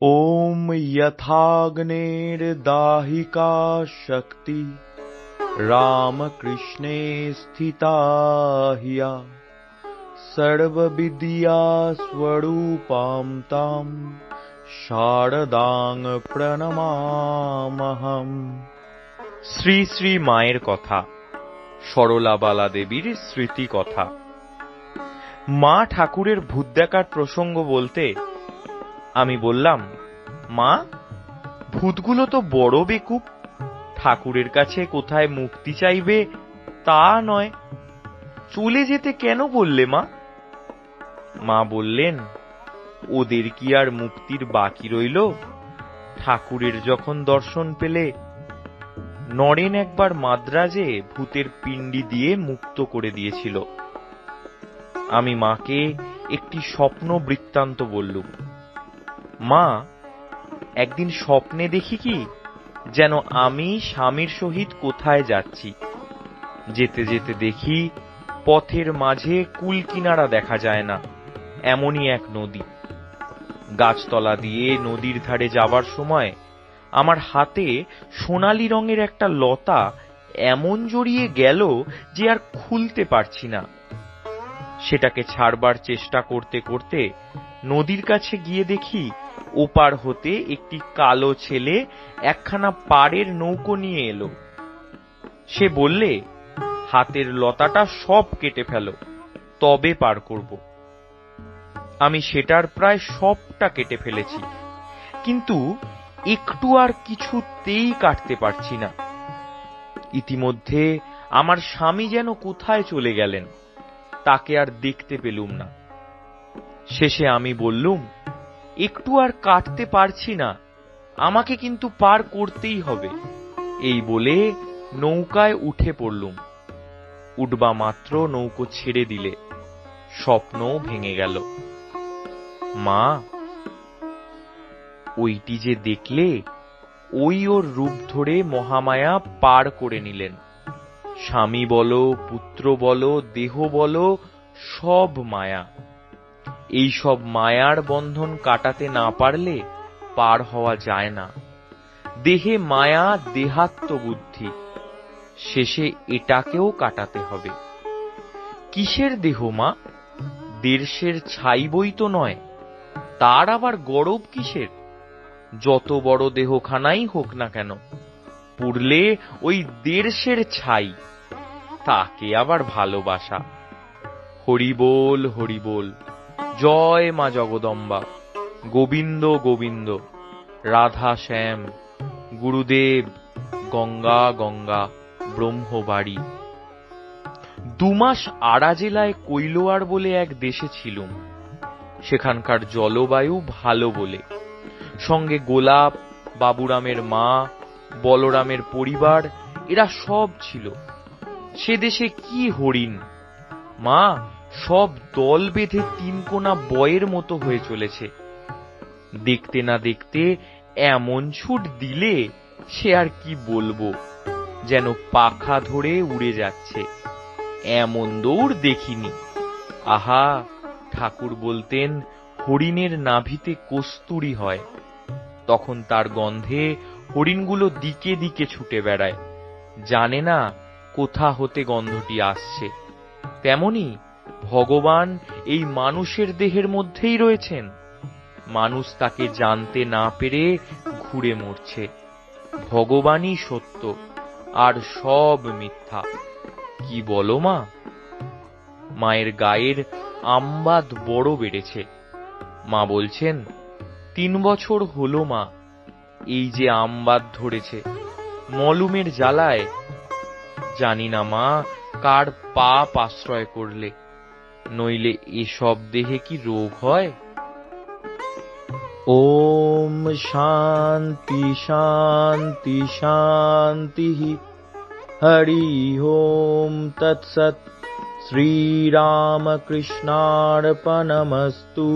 ॐ यथाग्नेर्दाहिका शक्ति रामकृष्णे स्थिता ह्या सर्वविद्या स्वरूपां तां शारदां प्रणमामहम्। শ্রী শ্রী মায়ের কথা, সরলা বালা দেবীর স্মৃতি কথা। মা ঠাকুরের ভূত দেখার প্রসঙ্গ বলতে আমি বললাম, মা, ভূতগুলো তো বড় বেকুব, ঠাকুরের কাছে কোথায় মুক্তি চাইবে তা নয়, চলে যেতে কেন বললে মা? মা বললেন, ওদের কি আর মুক্তির বাকি রইল? ঠাকুরের যখন দর্শন পেলে। নরেন একবার মাদ্রাজে ভূতের পিণ্ডি দিয়ে মুক্ত করে দিয়েছিল। আমি মাকে একটি স্বপ্ন বৃত্তান্ত বললুম। মা, একদিন স্বপ্নে দেখি কি যেন আমি স্বামীর সহিত কোথায় যাচ্ছি। যেতে যেতে দেখি পথের মাঝে কুল কিনারা দেখা যায় না, এমনই এক নদী। গাছতলা দিয়ে নদীর ধারে যাবার সময় আমার হাতে সোনালী রঙের একটা লতা এমন জড়িয়ে গেল যে আর খুলতে পারছি না। সেটাকে ছাড়বার চেষ্টা করতে করতে নদীর কাছে গিয়ে দেখি ওপার হতে একটি কালো ছেলে একখানা পাড়ের নৌকো নিয়ে এলো। সে বললে, হাতের লতাটা সব কেটে ফেলো, তবে পার করব। আমি সেটার প্রায় সবটা কেটে ফেলেছি, কিন্তু একটু আর কিছুতেই কাটতে পারছি না। ইতিমধ্যে আমার স্বামী যেন কোথায় চলে গেলেন, তাকে আর দেখতে পেলুম না। শেষে আমি বললুম, একটু আর কাটতে পারছি না, আমাকে কিন্তু পার করতেই হবে। এই বলে নৌকায় উঠে পড়লুম। উঠবা মাত্র নৌকো ছেড়ে দিলে, স্বপ্ন ভেঙে গেল। মা, ওইটি যে দেখলে, ওই ওর রূপ ধরে মহামায়া পার করে নিলেন। স্বামী বলো, পুত্র বলো, দেহ বলো, সব মায়া। এই সব মায়ার বন্ধন কাটাতে না পারলে পার হওয়া যায় না। দেহে মায়া, দেহাত্মবুদ্ধি, শেষে এটাকেও কাটাতে হবে। কিসের দেহ মা? দেড়শের ছাই বই তো নয়, তার আবার গরব কিসের? যত বড় দেহখানাই হোক না কেন, পুড়লে ওই দেড়শের ছাই, তাকে আবার ভালোবাসা। হরি বল, হরি বল, জয় মা জগদম্বা, গোবিন্দ গোবিন্দ, রাধা শ্যাম, গুরুদেব, গঙ্গা গঙ্গা, ব্রহ্মবাড়ি। 2 মাস আড়া জেলায় কৈলোয়ার বলে এক দেশে ছিলুম। সেখানকার জলবায়ু ভালো বলে, সঙ্গে গোলাপ, বাবুরামের মা, বলরামের পরিবার, এরা সব ছিল। সে দেশে কি হরিণ! মা, সব দল বেঁধে 3 কোনা বয়ের মতো হয়ে চলেছে। দেখতে না দেখতে এমন ছুট দিলে সে আর কি বলবো, যেন পাখা ধরে উড়ে যাচ্ছে। এমন দৌড় দেখিনি। আহা, ঠাকুর বলতেন, হরিণের নাভিতে কস্তুরী হয়, তখন তার গন্ধে হরিণগুলো দিকে দিকে ছুটে বেড়ায়, জানে না কোথা হতে গন্ধটি আসছে। তেমনি ভগবান এই মানুষের দেহের মধ্যেই রয়েছেন, মানুষ তাকে জানতে না পেরে ঘুরে মরছে। ভগবানই সত্য, আর সব মিথ্যা। কি বলো মা? মায়ের গায়ের আমবাদ বড় বেড়েছে। মা বলছেন, 3 বছর হলো মা, এই যে আমবাদ ধরেছে, মলুমের জ্বালায়। জানি না মা কার পাপ আশ্রয় করলে, নইলে এসব দেহে কি রোগ হয়? ওম শান্তি শান্তি শান্তি। হরি ওম তৎসৎ। শ্রীরামকৃষ্ণার্পণমস্তু।